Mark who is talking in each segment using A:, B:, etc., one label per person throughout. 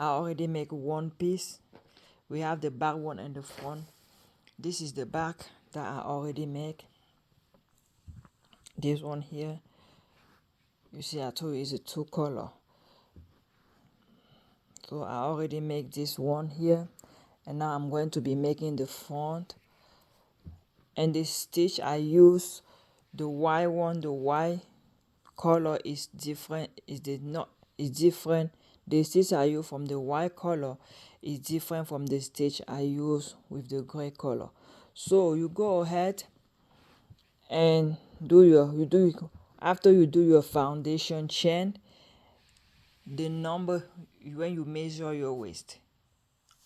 A: I already make one piece. We have the back one and the front. This is the back that I already make. This one here, you see, I told you it's a 2-color. So I already make this one here, and now I'm going to be making the front. And the stitch I use, the white one, the white color is different. Is different. The stitch I use from the white color is different from the stitch I use with the gray color. So you go ahead and after you do your foundation chain, the number when you measure your waist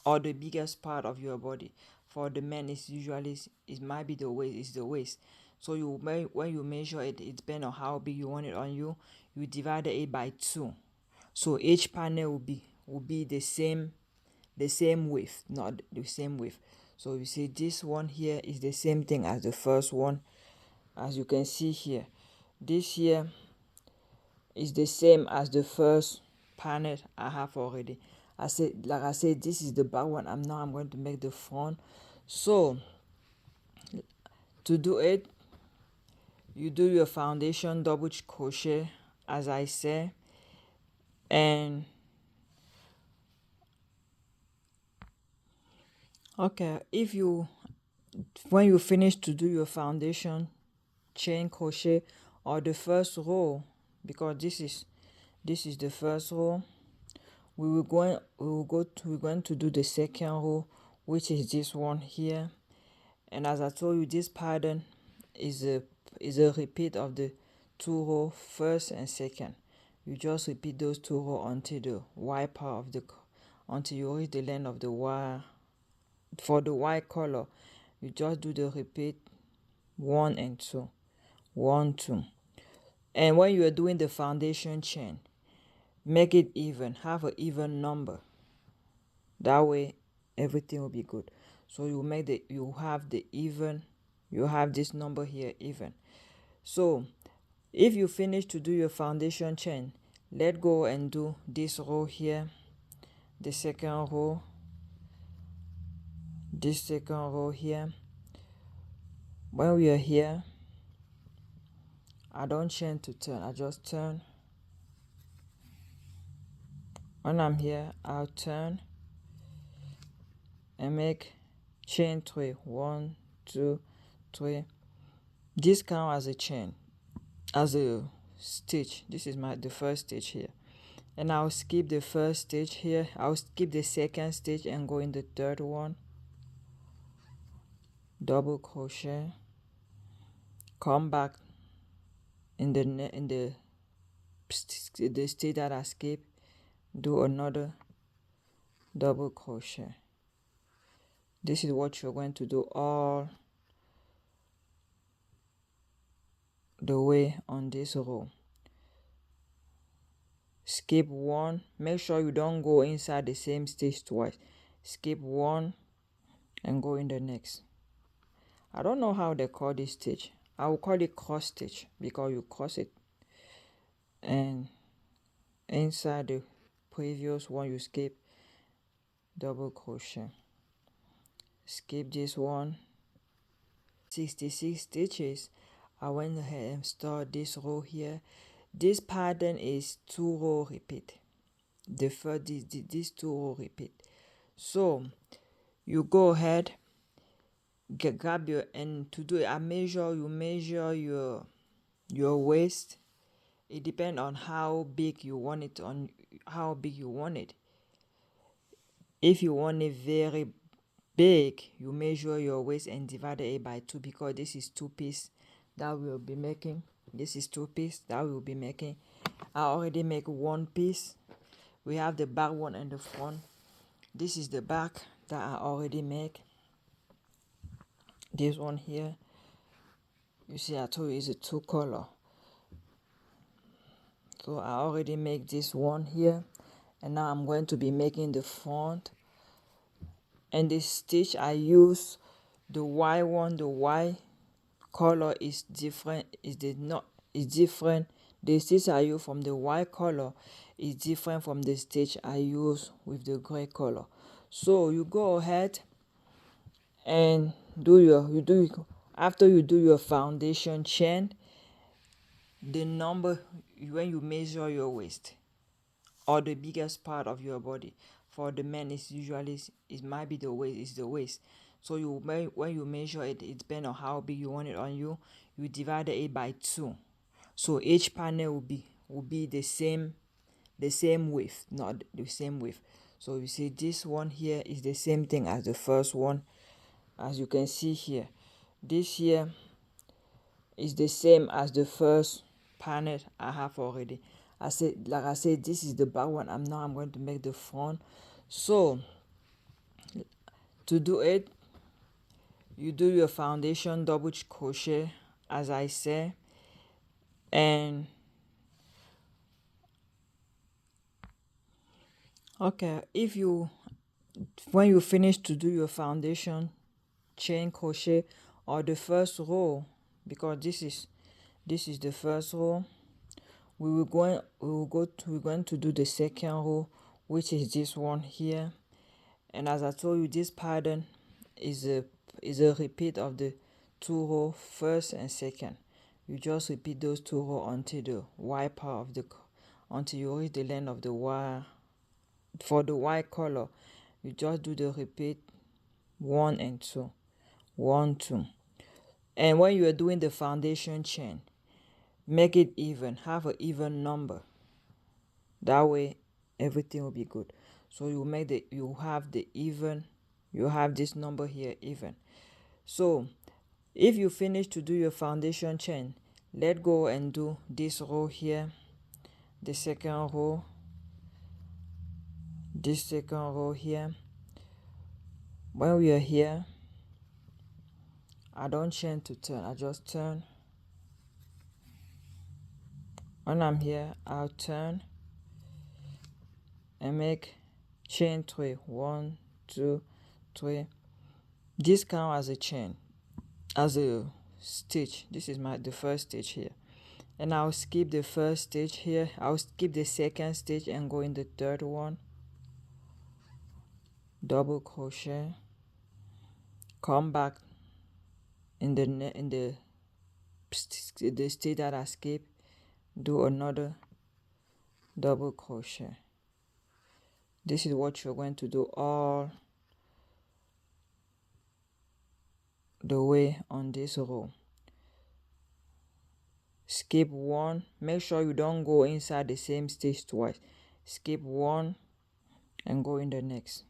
A: or the biggest part of your body. For the men, it's usually it might be the waist. It's the waist. So when you measure it, it depends on how big you want it on you. You divide it by 2. So each panel will be the same width, not the same width. So you see this one here is the same thing as the first one, as you can see here. This here is the same as the first panel I have already. Like I said, this is the back one. I'm going to make the front. So to do it, you do your foundation double crochet as I say, and okay, when you finish to do your foundation chain crochet or the first row, because this is the first row, we're going to do the second row, which is this one here. And as I told you, this pattern is a repeat of the 2 rows, first and second. You just repeat those 2 rows until the white part of until you reach the length of the wire. For the white color, you just do the repeat 1 and 2, 1, 2. And when you are doing the foundation chain, make it even, have an even number. That way everything will be good. So you have this number here even. So if you finish to do your foundation chain, let go and do this row here, the second row, this second row here. When we are here, I don't chain to turn, I just turn. When I'm here, I'll turn and make chain 3. 1, 2, 3. This counts as a chain, as a stitch. This is the first stitch here, and I'll skip the first stitch here. I'll skip the second stitch and go in the third one, double crochet, come back in the stitch that I skipped, do another double crochet. This is what you're going to do all the way on this row. Skip 1. Make sure you don't go inside the same stitch twice. Skip 1 and go in the next. I don't know how they call this stitch. I will call it cross stitch because you cross it, and inside the previous one you skip double crochet. Skip this one. 66 stitches. I went ahead and start this row here. This pattern is 2 row repeat. The first this 2 row repeat. So you go ahead, grab your, and to do it, you measure your waist. It depends on how big you want it, If you want it very big, you measure your waist and divide it by 2, because this is 2 piece that we'll be making. This is 2 piece that we'll be making. I already make 1 piece. We have the back one and the front. This is the back that I already make. This one here, you see, I told you it's a 2-color. So I already make this one here, and now I'm going to be making the front. And the stitch I use, the white one, the white color is different. Is different. the stitch I use from the white color is different from the stitch I use with the gray color. So you go ahead and after you do your foundation chain, the number when you measure your waist or the biggest part of your body. For the men, it's usually it might be the waist. It's the waist. So when you measure it, it depends on how big you want it on you. You divide it by 2. So each panel will be the same width, not the same width. So you see this one here is the same thing as the first one, as you can see here. This here is the same as the first panel I have already. Like I said, this is the back one. I'm going to make the front. So to do it, you do your foundation double crochet as I say, and okay, when you finish to do your foundation chain crochet or the first row, because this is the first row, we're going to do the second row, which is this one here. And as I told you, this pattern is a repeat of the 2 rows, first and second. You just repeat those 2 rows until the white part of until you reach the length of the wire. For the white color, you just do the repeat 1 and 2, 1, 2. And when you are doing the foundation chain, make it even, have an even number. That way everything will be good. So you have this number here even. So if you finish to do your foundation chain, let go and do this row here, the second row, this second row here. When we are here, I don't chain to turn, I just turn. When I'm here, I'll turn and make chain 3. 1, 2, 3. This counts as a chain, as a stitch. This is the first stitch here, and I'll skip the first stitch here. I'll skip the second stitch and go in the third one, double crochet, come back in the stitch that I skipped, do another double crochet. This is what you're going to do all the way on this row. Skip 1. Make sure you don't go inside the same stitch twice. Skip 1 and go in the next.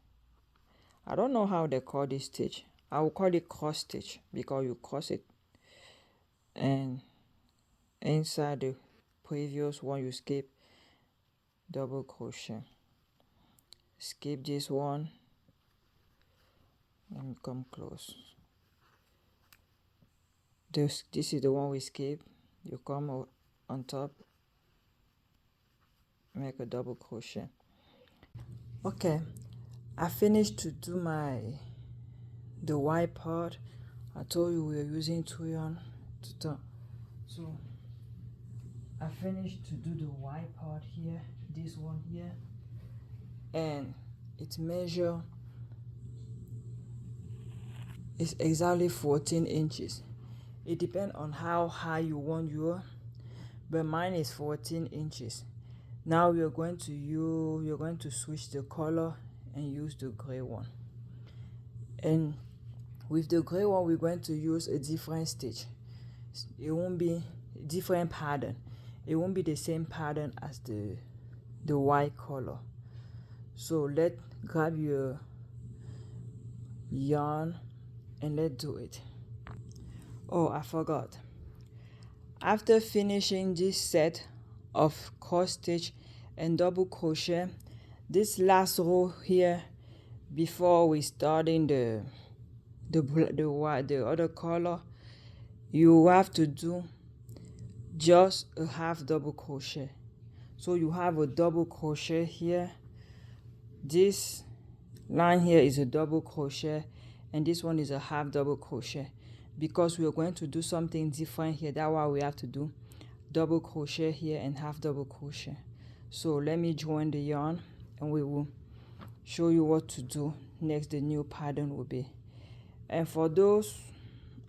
A: I don't know how they call this stitch. I will call it cross stitch because you cross it, and inside the previous one you skip double crochet. Skip this one and come close. This is the one we skip. You come on top, make a double crochet. Okay, I finished to do the white part. I told you we are using 2 yarn to turn. So I finished to do the white part here, this one here, and its measure is exactly 14 inches. It depends on how high you want your, but mine is 14 inches. Now you're going to switch the color and use the gray one. And with the gray one, we're going to use a different stitch. It won't be different pattern. It won't be the same pattern as the white color. So grab your yarn and let's do it. Oh, I forgot. After finishing this set of cross stitch and double crochet, this last row here, before we starting the other color, you have to do just a half double crochet. So you have a double crochet here. This line here is a double crochet, and this one is a half double crochet. Because we are going to do something different here, that's why we have to do double crochet here and half double crochet. So let me join the yarn and we will show you what to do next. The new pattern will be, and for those,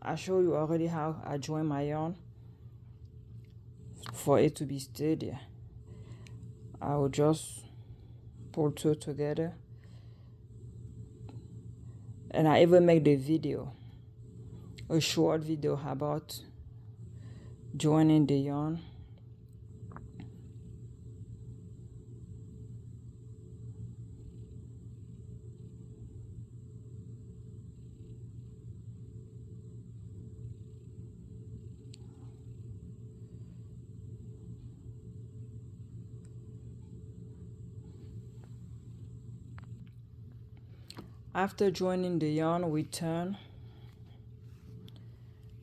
A: I show you already how I join my yarn for it to be steady. I will just pull two together, and I even make the video, a short video about joining the yarn. After joining the yarn, we turn.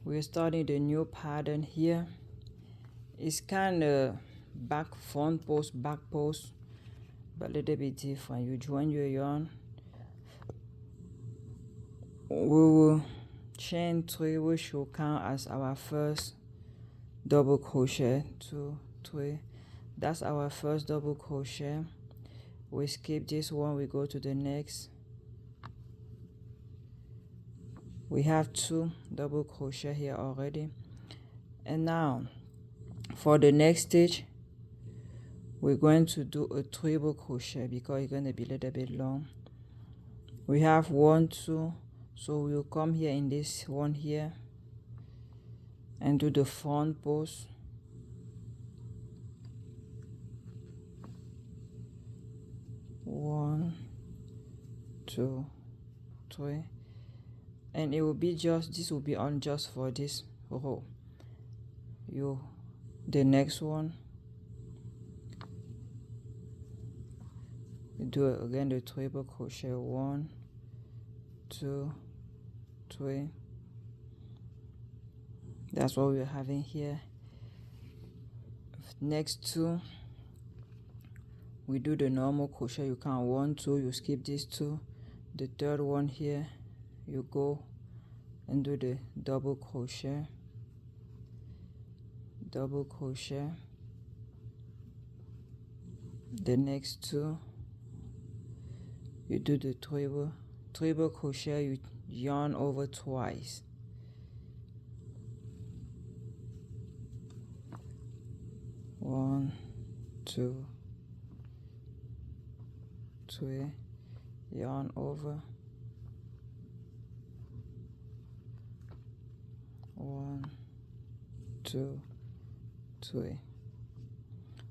A: We're starting the new pattern here. It's kind of back, front post, back post, but a little bit different. You join your yarn. We will chain 3, which will count as our first double crochet. 2, 3. That's our first double crochet. We skip this one, we go to the next. We have 2 double crochet here already, and now for the next stitch we're going to do a treble crochet because it's going to be a little bit long. We have 1, 2, so we'll come here in this one here and do the front post. 1, 2, 3. And it will be just, this will be on just for this row. The next one, you do again the treble crochet. 1, 2, 3. That's what we're having here. Next 2, we do the normal crochet. You count 1, 2, you skip these 2. The third one here, you go and do the double crochet, double crochet. The next 2, you do the treble crochet. You yarn over twice. One, 2, 3, yarn over. 1, 2, 3.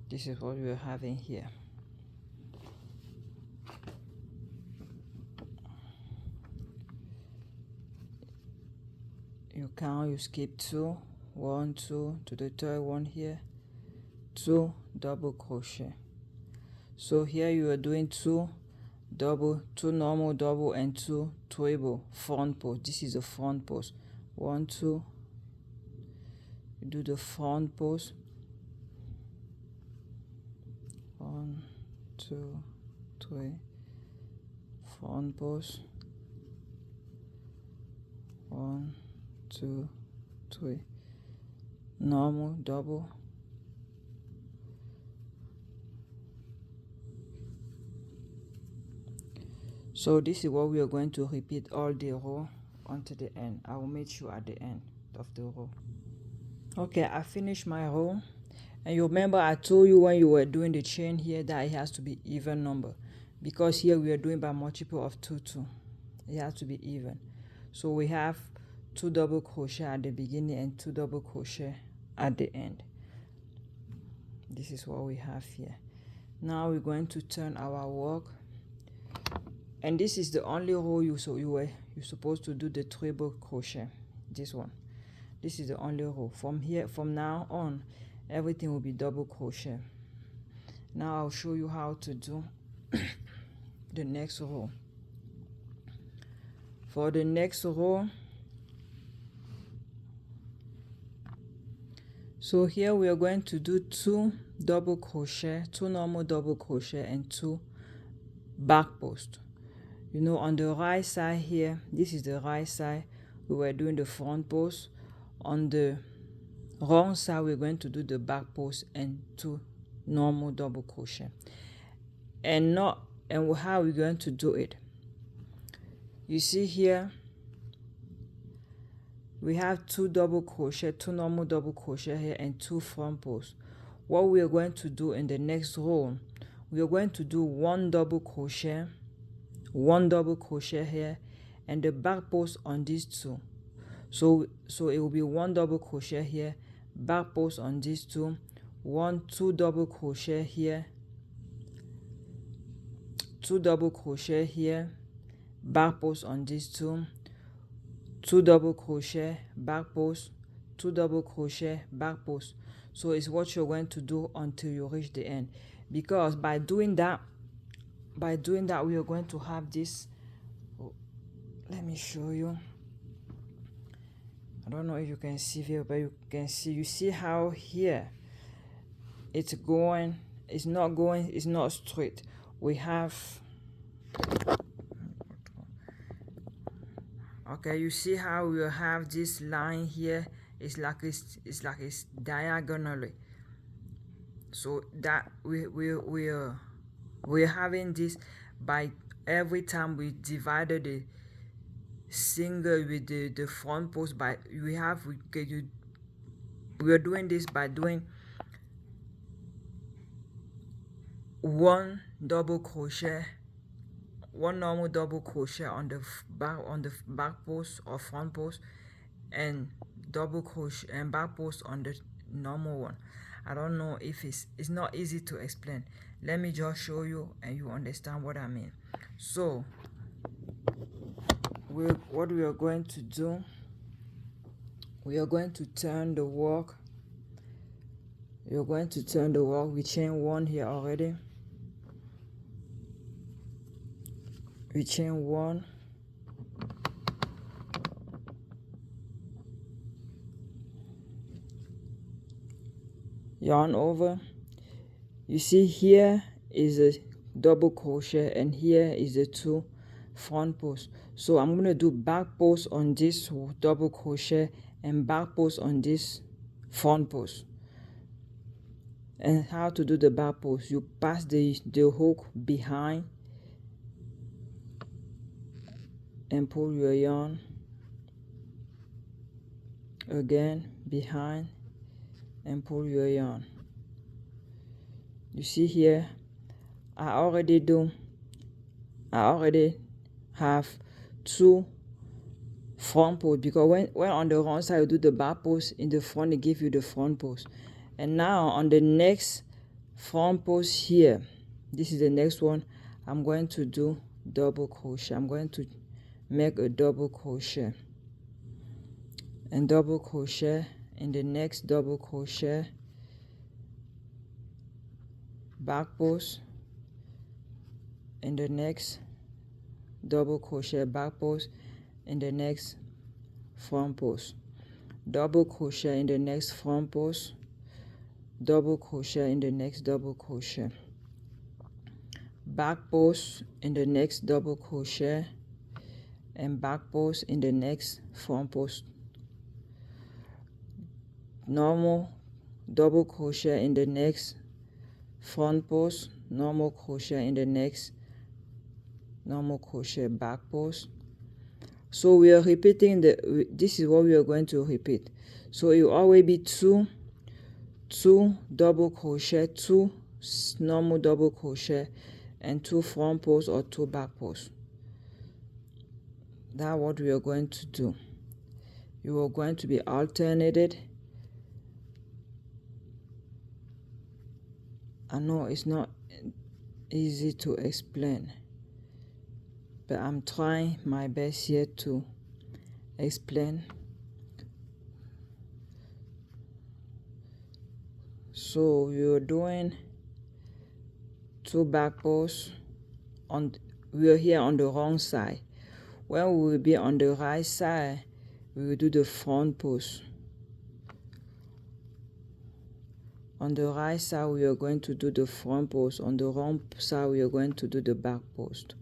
A: This is what we're having here. You count, you skip 2, 1, 2 to the third one here, 2 double crochet. So here you are doing 2 double, 2 normal double, and 2 treble front post. This is the front post. 1, 2. You do the front post. 1, 2, 3. Front post. 1, 2, 3. Normal double. So this is what we are going to repeat all the row until the end. I will meet you at the end of the row. Okay, I finished my row, and you remember I told you when you were doing the chain here that it has to be even number, because here we are doing by multiple of 2, 2. It has to be even. So we have 2 double crochet at the beginning and 2 double crochet at the end. This is what we have here. Now we're going to turn our work, and this is the only row you're supposed to do the treble crochet. This one. This is the only row. From now on, everything will be double crochet. Now I'll show you how to do the next row. For the next row, so here we are going to do 2 double crochet, 2 normal double crochet, and 2 back post. You know, on the right side here, this is the right side, we were doing the front post. On the wrong side we're going to do the back post and 2 normal double crochet. And how we're going to do it, you see here we have 2 double crochet, 2 normal double crochet here, and 2 front posts. What we are going to do in the next row, we are going to do 1 double crochet, 1 double crochet here, and the back post on these 2. So it will be 1 double crochet here, back post on these 2, 2 double crochet here, 2 double crochet here, back post on these 2, 2 double crochet, back post, 2 double crochet, back post. So it's what you're going to do until you reach the end, because by doing that we are going to have this. Let me show you. I don't know if you can see here, but you see how here it's going, it's not straight. We have, okay, you see how we have this line here. It's like it's diagonally. So that we're having this by every time we divided the single with the front post by we are doing this by doing 1 double crochet, 1 normal double crochet on the back post or front post, and double crochet and back post on the normal one. I don't know if it's not easy to explain. Let me just show you and you understand what I mean. So what we are going to do, we are going to turn the work. You're going to turn the work. We chain 1 here already. We chain 1, yarn over. You see here is a double crochet and here is the 2 front posts. So I'm going to do back post on this double crochet and back post on this front post. And how to do the back post, you pass the hook behind and pull your yarn again behind and pull your yarn. You see here I already have 2 front posts, because when on the wrong side you do the back post, in the front it gives you the front post. And now on the next front post here, this is the next one, I'm going to do double crochet. I'm going to make a double crochet and double crochet in the next double crochet, back post in the next double crochet, back post in the next front post, double crochet in the next front post, double crochet in the next double crochet, back post in the next double crochet, and back post in the next front post, normal double crochet in the next front post, normal crochet in the next normal crochet, back post. So we are repeating this is what we are going to repeat. So it will always be 2 double crochet, 2 normal double crochet, and 2 front posts or 2 back posts. That's what we are going to do. You are going to be alternated. I know it's not easy to explain, but I'm trying my best here to explain. So you're doing 2 back posts we are here on the wrong side. When we will be on the right side, we will do the front post. On the right side we are going to do the front post, on the wrong side we are going to do the back post.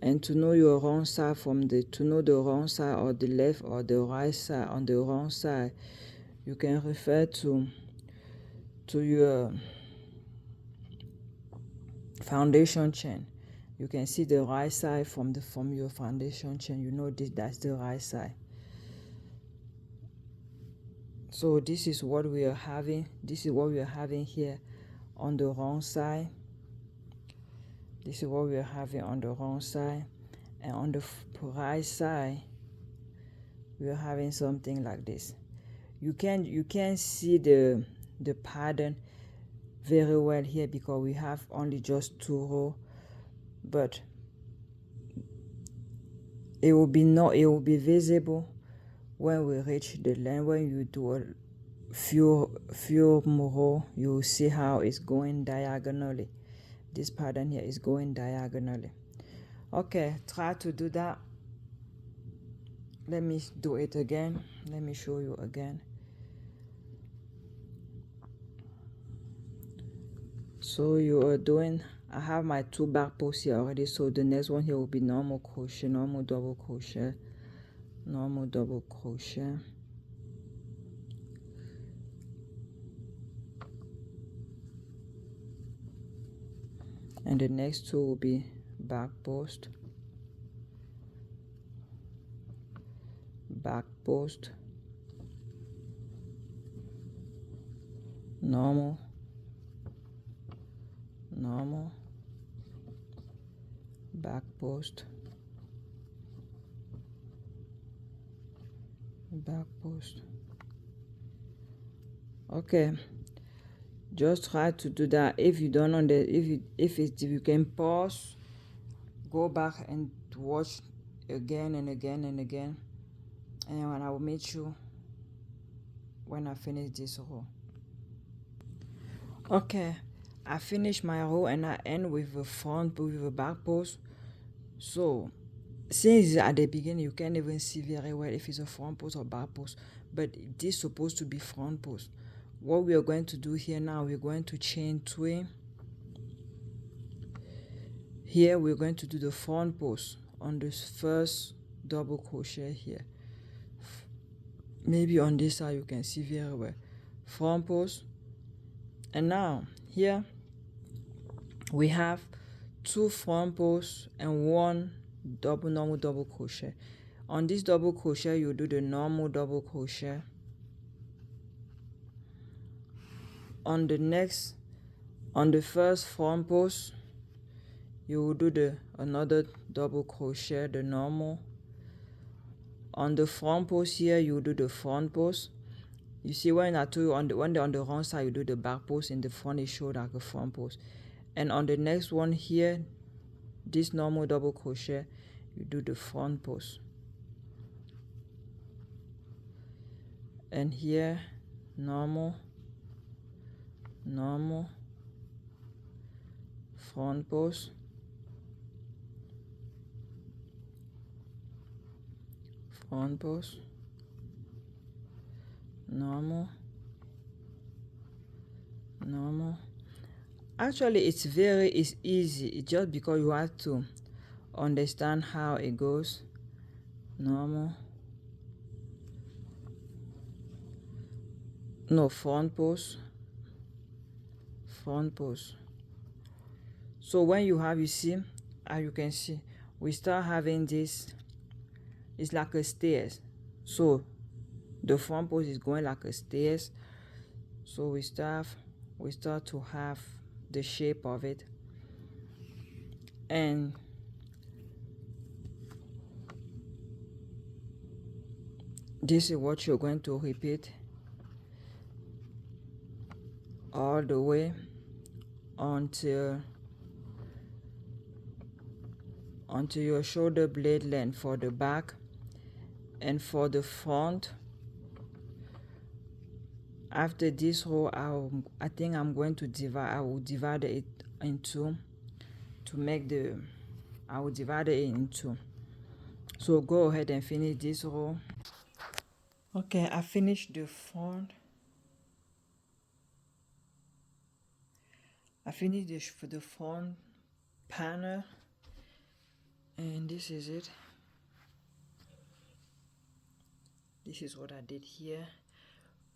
A: And to know your wrong side to know the wrong side or the left or the right side on the wrong side, you can refer to your foundation chain. You can see the right side from your foundation chain. You know that's the right side. So this is what we are having. This is what we are having here on the wrong side. This is what we are having on the wrong side, and on the right side we are having something like this. You can see the pattern very well here because we have only just 2 rows, but it will be visible when we reach the line. When you do a few more rows, you will see how it's going diagonally. This pattern here is going diagonally. Okay, try to do that. Let me do it again. Let me show you again. So you are doing, I have my 2 back posts here already, so the next one here will be normal crochet, normal double crochet, normal double crochet, and the next 2 will be back post, back post, normal, normal, back post, back post. Okay, just try to do that. If you don't understand, if you can pause, go back and watch again and again and again, and I will meet you when I finish this row. Okay, I finish my row and I end with a front with a back post. So since at the beginning you can't even see very well if it's a front post or back post, but this is supposed to be front post. What we are going to do here now, we're going to chain 3. Here we're going to do the front post on this first double crochet here. Maybe on this side you can see very well. Front post, and now here we have 2 front posts and 1 normal double crochet. On this double crochet you do the normal double crochet. On the first front post you will do another double crochet, the normal. On the front post here you do the front post. You see when I told you when they're on the wrong side you do the back post, in the front it showed like a front post. And on the next one here, this normal double crochet, you do the front post. And here normal, normal, front post, front post, normal, normal. Actually it's easy. It's just because you have to understand how it goes. Normal, no, front post, front post. So when you see, as you can see, we start having this, it's like a stairs. So the front post is going like a stairs. So we start to have the shape of it. And this is what you're going to repeat all the way until your shoulder blade length for the back. And for the front, after this row, I think I'm going to I will divide it in 2 to make I will divide it in 2. So go ahead and finish this row. Okay, I finished the front. I finished the front panel, And this is it. This is what I did here.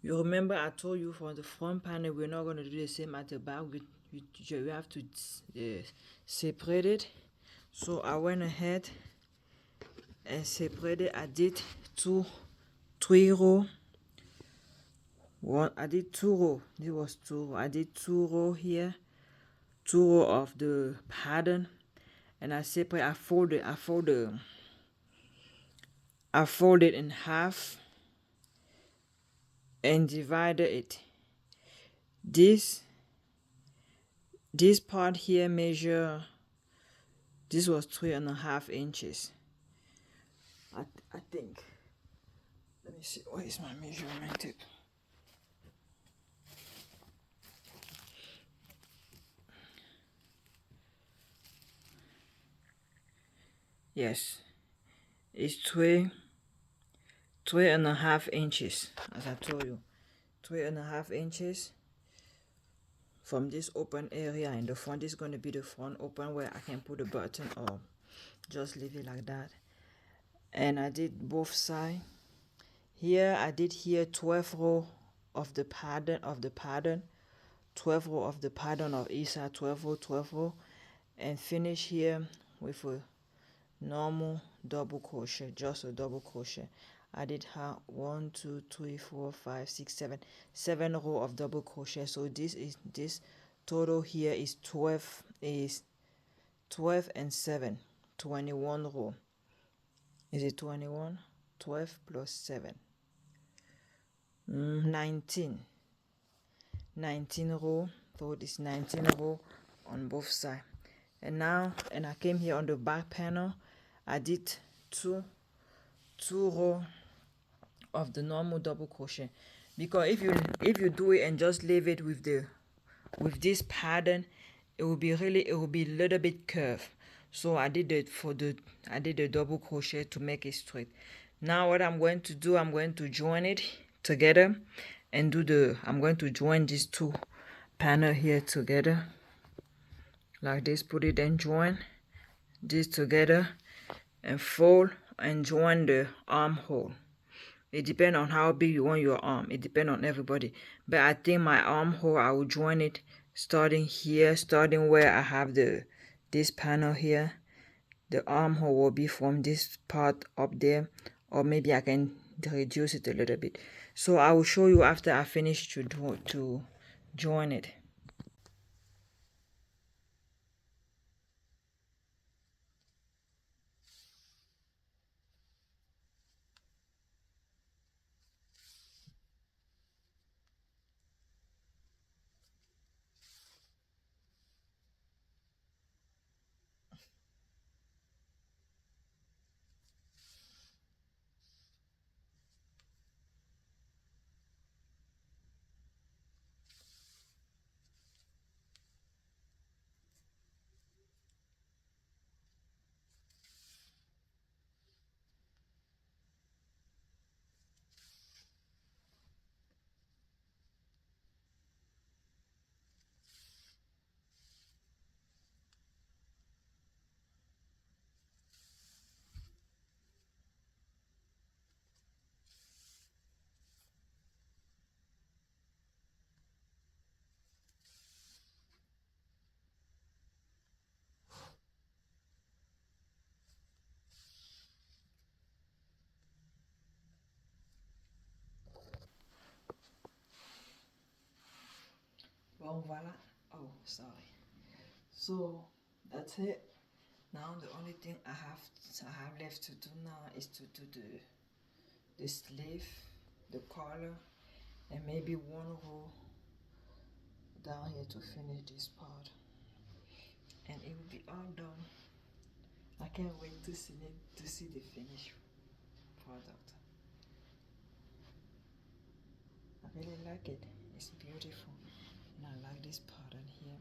A: You remember I told you for the front panel we're not going to do the same at the back. You have to separate it. So I went ahead and separated. I did three row. I did 2 row. This was 2 row. I did 2 row here, 2 row of the pattern, and I separate. I fold it in half and divided it. This part here measure. This was 3.5 inches. I think. Let me see. Where is my measurement tape? Yes, it's 3.5 inches, as I told you. 3.5 inches from this open area in the front. This is going to be the front open where I can put a button or just leave it like that. And I did both sides. Here I did here 12 row of the pattern 12 row of the pattern of each side, 12 row, and finish here with a normal double crochet, just a double crochet. I did have 1 2 3 4 5 6 7 row of double crochet. So this total here is 12 and 7, 21 row. Is it 21? 12 plus 7, 19 row. So this 19 row on both sides. And I came here on the back panel. I did two row of the normal double crochet, because if you do it and just leave it with this pattern, it will be a little bit curved. So I did the double crochet to make it straight. Now what I'm going to do, I'm going to join it together and I'm going to join these two panel here together like this. Put it and join this together and fold and join the armhole. It depends on how big you want your arm. It depends on everybody. But I think my armhole, I will join it starting here, starting where I have this panel here. The armhole will be from this part up there, or maybe I can reduce it a little bit. So I will show you after I finish to join it. Well, voila. Oh, sorry. So that's it. Now the only thing I have left to do now is to do the sleeve, the collar, and maybe one row down here to finish this part, and it will be all done. I can't wait to see the finished product. I really like it. It's beautiful, and I like this pattern here.